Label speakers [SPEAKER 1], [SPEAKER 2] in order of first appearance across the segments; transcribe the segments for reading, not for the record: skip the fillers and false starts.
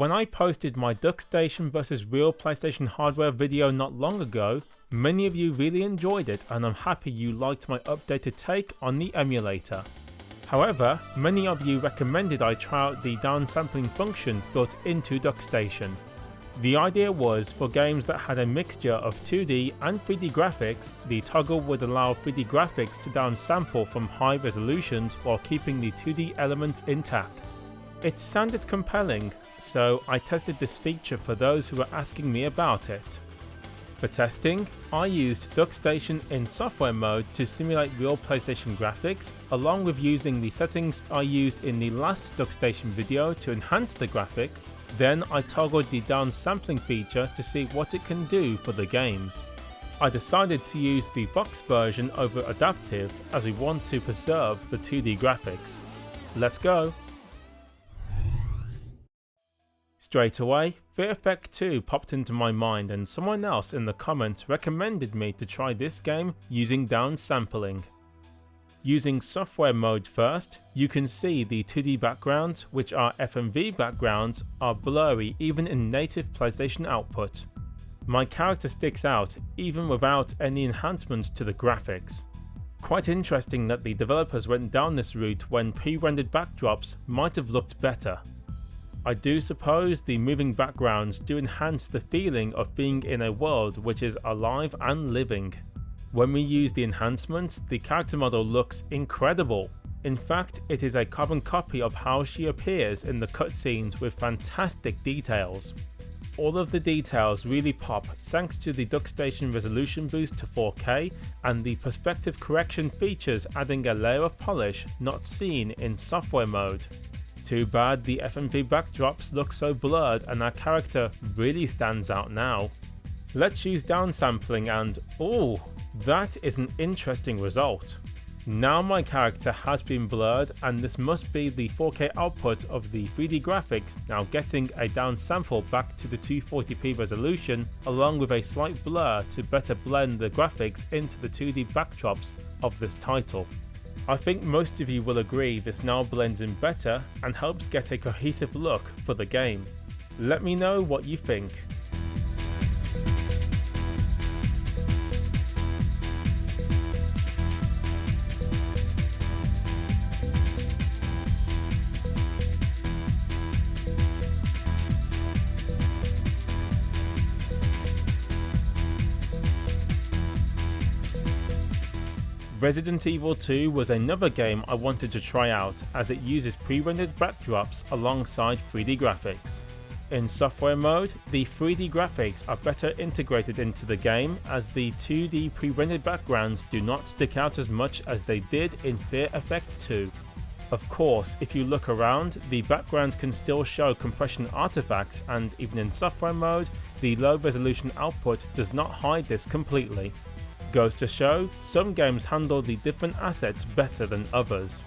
[SPEAKER 1] When I posted my Duckstation vs real PlayStation hardware video not long ago, many of you really enjoyed it and I'm happy you liked my updated take on the emulator. However, many of you recommended I try out the downsampling function built into Duckstation. The idea was for games that had a mixture of 2D and 3D graphics, the toggle would allow 3D graphics to downsample from high resolutions while keeping the 2D elements intact. It sounded compelling, so I tested this feature for those who were asking me about it. For testing, I used Duckstation in software mode to simulate real PlayStation graphics, along with using the settings I used in the last Duckstation video to enhance the graphics. Then I toggled the downsampling feature to see what it can do for the games. I decided to use the box version over adaptive as we want to preserve the 2D graphics. Let's go! Straight away, Fear Effect 2 popped into my mind and someone else in the comments recommended me to try this game using downsampling. Using software mode first, you can see the 2D backgrounds, which are FMV backgrounds, are blurry even in native PlayStation output. My character sticks out even without any enhancements to the graphics. Quite interesting that the developers went down this route when pre-rendered backdrops might have looked better. I do suppose the moving backgrounds do enhance the feeling of being in a world which is alive and living. When we use the enhancements, the character model looks incredible. In fact, it is a carbon copy of how she appears in the cutscenes with fantastic details. All of the details really pop thanks to the Duckstation resolution boost to 4K and the perspective correction features adding a layer of polish not seen in software mode. Too bad the FMV backdrops look so blurred and our character really stands out now. Let's use downsampling and ooh, that is an interesting result. Now my character has been blurred and this must be the 4K output of the 3D graphics now getting a downsample back to the 240p resolution along with a slight blur to better blend the graphics into the 2D backdrops of this title. I think most of you will agree this now blends in better and helps get a cohesive look for the game. Let me know what you think. Resident Evil 2 was another game I wanted to try out as it uses pre-rendered backdrops alongside 3D graphics. In software mode, the 3D graphics are better integrated into the game as the 2D pre-rendered backgrounds do not stick out as much as they did in Fear Effect 2. Of course, if you look around, the backgrounds can still show compression artifacts and even in software mode, the low resolution output does not hide this completely. Goes to show, some games handle the different assets better than others.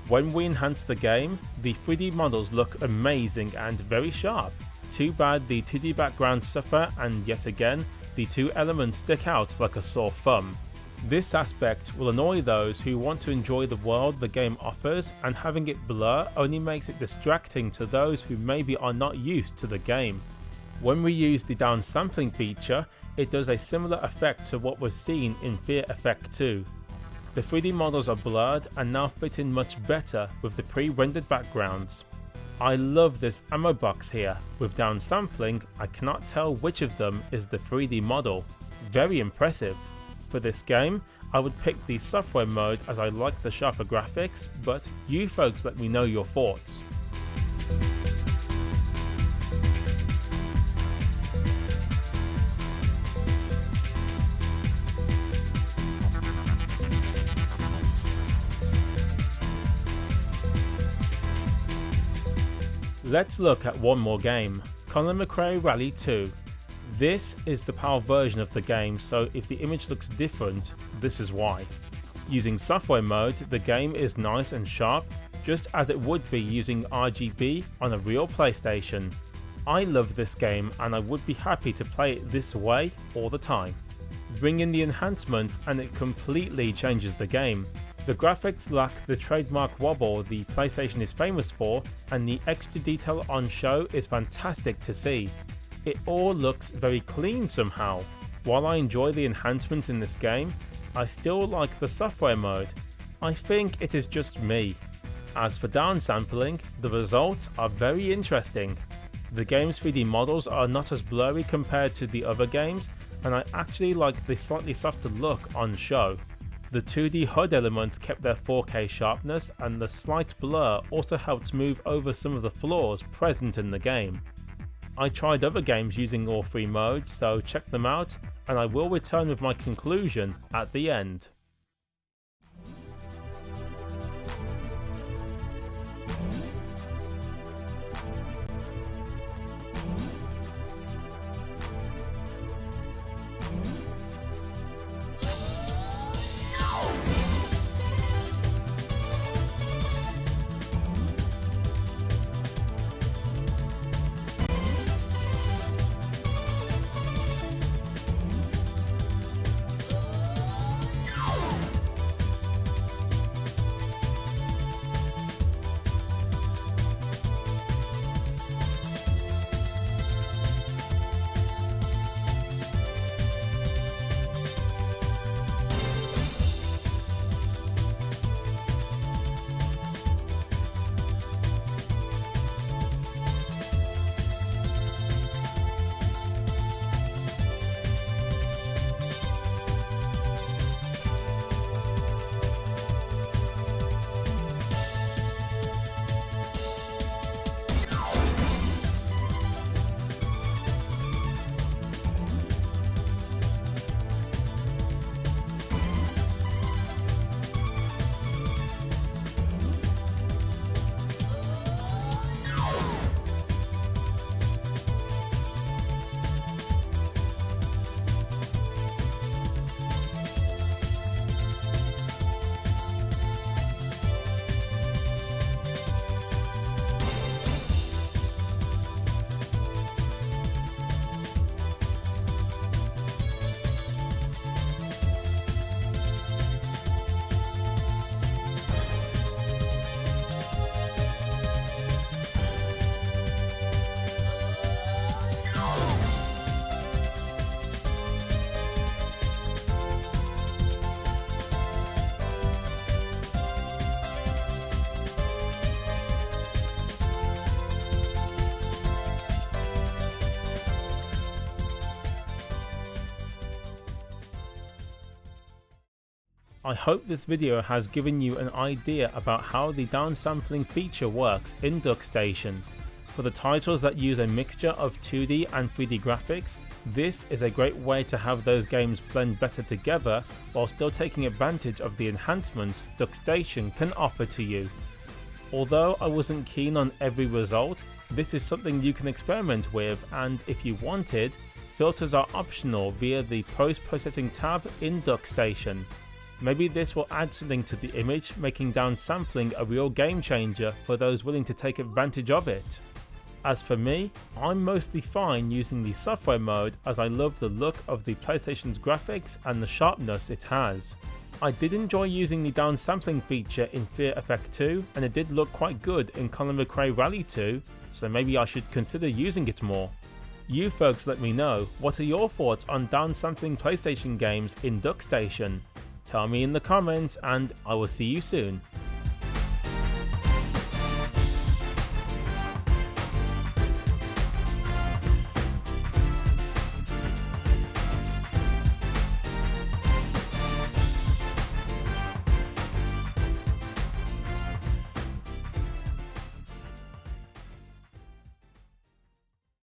[SPEAKER 1] When we enhance the game, the 3D models look amazing and very sharp. Too bad the 2D backgrounds suffer and yet again, the two elements stick out like a sore thumb. This aspect will annoy those who want to enjoy the world the game offers and having it blur only makes it distracting to those who maybe are not used to the game. When we use the downsampling feature, it does a similar effect to what was seen in Fear Effect 2. The 3D models are blurred and now fit in much better with the pre-rendered backgrounds. I love this ammo box here. With downsampling, I cannot tell which of them is the 3D model. Very impressive. For this game, I would pick the software mode as I like the sharper graphics, but you folks let me know your thoughts. Let's look at one more game, Colin McRae Rally 2. This is the PAL version of the game, so if the image looks different, this is why. Using software mode, the game is nice and sharp, just as it would be using RGB on a real PlayStation. I love this game and I would be happy to play it this way all the time. Bring in the enhancements and it completely changes the game. The graphics lack the trademark wobble the PlayStation is famous for, and the extra detail on show is fantastic to see. It all looks very clean somehow. While I enjoy the enhancements in this game, I still like the software mode. I think it is just me. As for downsampling, the results are very interesting. The game's 3D models are not as blurry compared to the other games, and I actually like the slightly softer look on show. The 2D HUD elements kept their 4K sharpness, and the slight blur also helped smooth over some of the flaws present in the game. I tried other games using all three modes, so check them out, and I will return with my conclusion at the end. I hope this video has given you an idea about how the downsampling feature works in Duckstation. For the titles that use a mixture of 2D and 3D graphics, this is a great way to have those games blend better together while still taking advantage of the enhancements Duckstation can offer to you. Although I wasn't keen on every result, this is something you can experiment with, and if you wanted, filters are optional via the post-processing tab in Duckstation. Maybe this will add something to the image, making downsampling a real game changer for those willing to take advantage of it. As for me, I'm mostly fine using the software mode as I love the look of the PlayStation's graphics and the sharpness it has. I did enjoy using the downsampling feature in Fear Effect 2, and it did look quite good in Colin McRae Rally 2, so maybe I should consider using it more. You folks let me know, what are your thoughts on downsampling PlayStation games in Duckstation? Tell me in the comments, and I will see you soon.